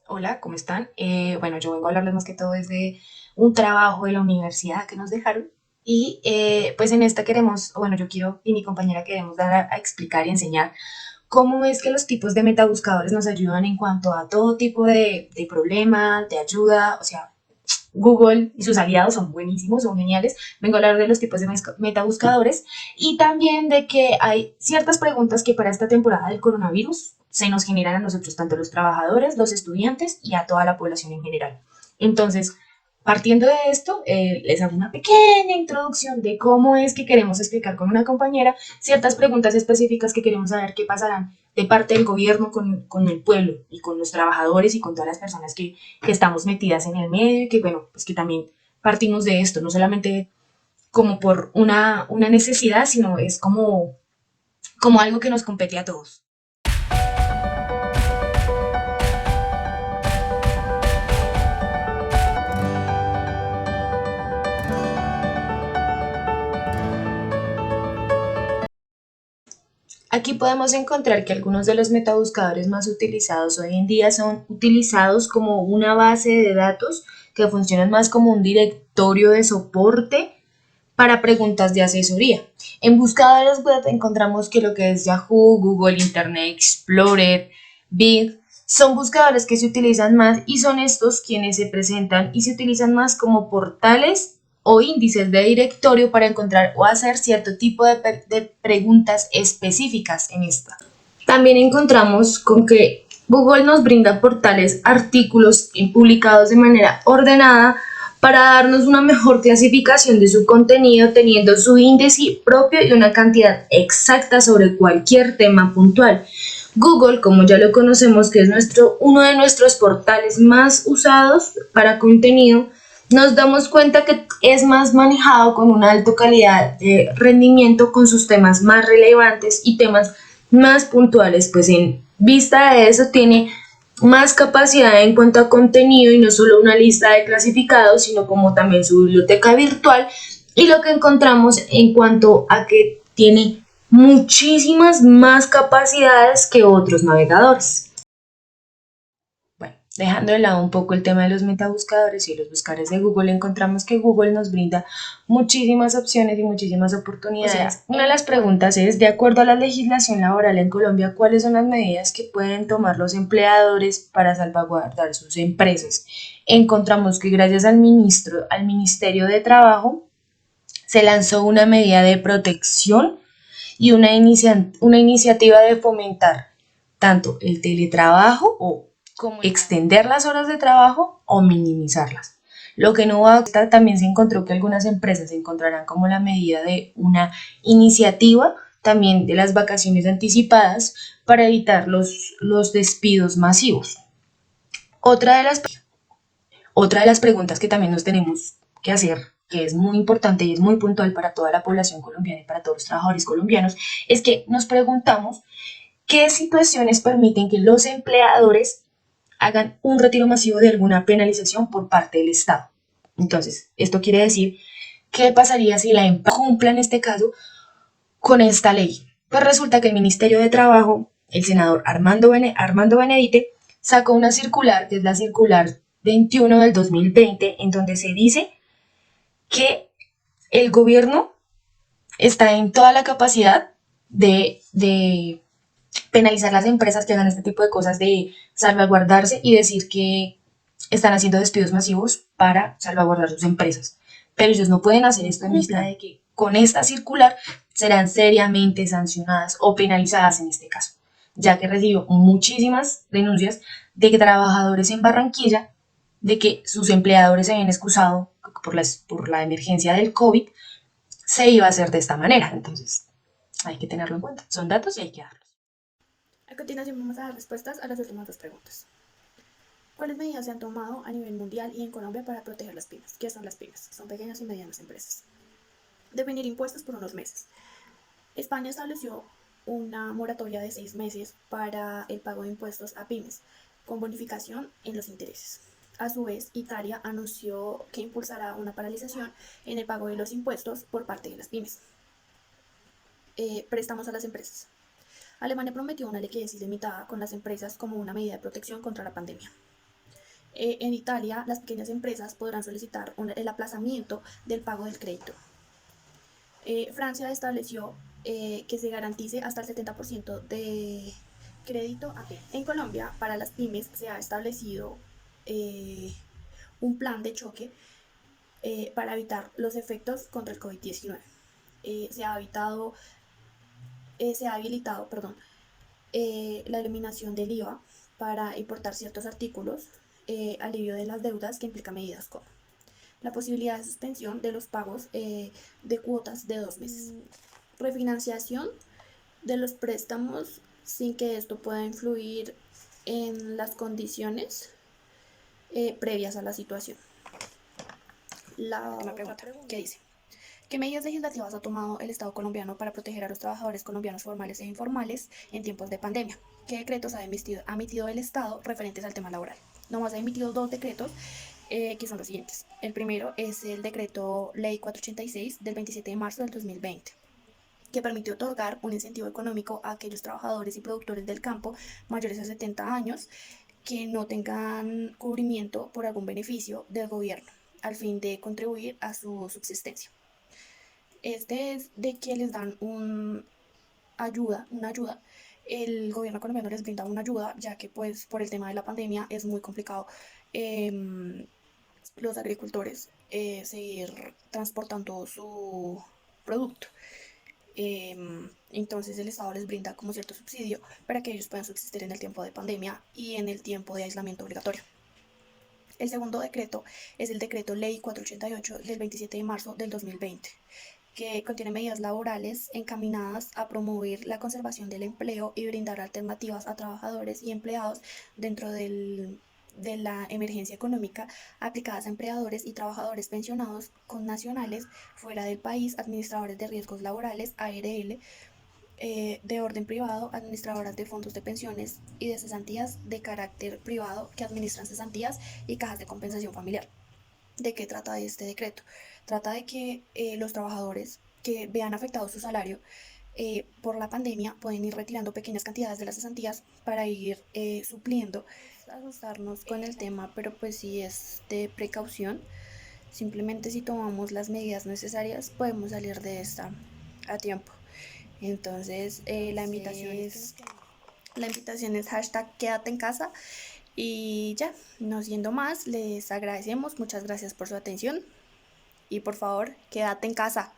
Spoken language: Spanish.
Hola, ¿cómo están? Bueno, yo vengo a hablarles más que todo desde un trabajo de la universidad que nos dejaron y pues en esta queremos, bueno, yo quiero y mi compañera queremos dar a explicar y enseñar cómo es que los tipos de metabuscadores nos ayudan en cuanto a todo tipo de problema, de ayuda, o sea, Google y sus aliados son buenísimos, son geniales. Vengo a hablar de los tipos de metabuscadores y también de que hay ciertas preguntas que para esta temporada del coronavirus se nos generan a nosotros, tanto los trabajadores, los estudiantes y a toda la población en general. Entonces, partiendo de esto, les hago una pequeña introducción de cómo es que queremos explicar con una compañera ciertas preguntas específicas que queremos saber qué pasarán de parte del gobierno con el pueblo y con los trabajadores y con todas las personas que estamos metidas en el medio y que, bueno, pues que también partimos de esto, no solamente como por una necesidad, sino es como algo que nos compete a todos. Aquí podemos encontrar que algunos de los metabuscadores más utilizados hoy en día son utilizados como una base de datos que funcionan más como un directorio de soporte para preguntas de asesoría. En buscadores web encontramos que lo que es Yahoo, Google, Internet Explorer, Bing, son buscadores que se utilizan más y son estos quienes se presentan y se utilizan más como portales o índices de directorio para encontrar o hacer cierto tipo de preguntas específicas en esta. También encontramos con que Google nos brinda portales, artículos publicados de manera ordenada para darnos una mejor clasificación de su contenido, teniendo su índice propio y una cantidad exacta sobre cualquier tema puntual. Google, como ya lo conocemos, que es uno de nuestros portales más usados para contenido, nos damos cuenta que es más manejado con una alta calidad de rendimiento con sus temas más relevantes y temas más puntuales, pues en vista de eso tiene más capacidad en cuanto a contenido y no solo una lista de clasificados, sino como también su biblioteca virtual y lo que encontramos en cuanto a que tiene muchísimas más capacidades que otros navegadores. Bueno, dejando de lado un poco el tema de los metabuscadores y los buscadores de Google, encontramos que Google nos brinda muchísimas opciones y muchísimas oportunidades. O sea, una de las preguntas es, de acuerdo a la legislación laboral en Colombia, ¿cuáles son las medidas que pueden tomar los empleadores para salvaguardar sus empresas? Encontramos que gracias al Ministerio de Trabajo se lanzó una medida de protección y una iniciativa de fomentar tanto el teletrabajo o como extender las horas de trabajo o minimizarlas. Lo que no va a estar, también se encontró que algunas empresas se encontrarán como la medida de una iniciativa también de las vacaciones anticipadas para evitar los despidos masivos. Otra de las, otra de las preguntas que también nos tenemos que hacer, que es muy importante y es muy puntual para toda la población colombiana y para todos los trabajadores colombianos, es que nos preguntamos qué situaciones permiten que los empleadores hagan un retiro masivo de alguna penalización por parte del Estado. Entonces, esto quiere decir, ¿qué pasaría si la empresa cumpla en este caso con esta ley? Pues resulta que el Ministerio de Trabajo, el senador Armando Benedite, sacó una circular, que es la circular 21 del 2020, en donde se dice que el gobierno está en toda la capacidad de penalizar las empresas que hagan este tipo de cosas, de salvaguardarse y decir que están haciendo despidos masivos para salvaguardar sus empresas. Pero ellos no pueden hacer esto en vista de que con esta circular serán seriamente sancionadas o penalizadas en este caso, ya que recibió muchísimas denuncias de que trabajadores en Barranquilla, de que sus empleadores se habían excusado por la emergencia del COVID, se iba a hacer de esta manera. Entonces, hay que tenerlo en cuenta. Son datos y hay que darlos. A continuación vamos a dar respuestas a las últimas dos preguntas. ¿Cuáles medidas se han tomado a nivel mundial y en Colombia para proteger las pymes? ¿Qué son las pymes? Son pequeñas y medianas empresas. Definir impuestos por unos meses. España estableció una moratoria de 6 meses para el pago de impuestos a pymes, con bonificación en los intereses. A su vez, Italia anunció que impulsará una paralización en el pago de los impuestos por parte de las pymes. Préstamos a las empresas. Alemania prometió una liquidez ilimitada con las empresas como una medida de protección contra la pandemia. En Italia, las pequeñas empresas podrán solicitar el aplazamiento del pago del crédito. Francia estableció que se garantice hasta el 70% de crédito a pymes. En Colombia, para las pymes se ha establecido un plan de choque para evitar los efectos contra el COVID-19. Se ha habilitado, la eliminación del IVA para importar ciertos artículos, alivio de las deudas que implica medidas como la posibilidad de suspensión de los pagos de cuotas de 2 meses, refinanciación de los préstamos sin que esto pueda influir en las condiciones previas a la situación. La última pregunta, ¿qué dice? ¿Qué medidas legislativas ha tomado el Estado colombiano para proteger a los trabajadores colombianos formales e informales en tiempos de pandemia? ¿Qué decretos ha emitido el Estado referentes al tema laboral? Nomás ha emitido 2 decretos que son los siguientes. El primero es el decreto Ley 486 del 27 de marzo del 2020, que permitió otorgar un incentivo económico a aquellos trabajadores y productores del campo mayores a 70 años que no tengan cubrimiento por algún beneficio del gobierno, al fin de contribuir a su subsistencia. Este es de que les dan una ayuda. El gobierno colombiano les brinda una ayuda, ya que pues por el tema de la pandemia es muy complicado los agricultores seguir transportando su producto. Entonces el Estado les brinda como cierto subsidio para que ellos puedan subsistir en el tiempo de pandemia y en el tiempo de aislamiento obligatorio. El segundo decreto es el decreto Ley 488 del 27 de marzo del 2020, que contiene medidas laborales encaminadas a promover la conservación del empleo y brindar alternativas a trabajadores y empleados dentro de la emergencia económica aplicadas a empleadores y trabajadores pensionados con nacionales fuera del país, administradores de riesgos laborales, ARL, de orden privado, administradoras de fondos de pensiones y de cesantías de carácter privado que administran cesantías y cajas de compensación familiar. ¿De qué trata este decreto? Trata de que los trabajadores que vean afectado su salario por la pandemia pueden ir retirando pequeñas cantidades de las cesantías para ir supliendo. Asustarnos con el tema, pero pues sí es de precaución. Simplemente si tomamos las medidas necesarias podemos salir de esta a tiempo. Entonces la invitación es hashtag quédate en casa. Y ya, no siendo más, les agradecemos. Muchas gracias por su atención. Y por favor, quédate en casa.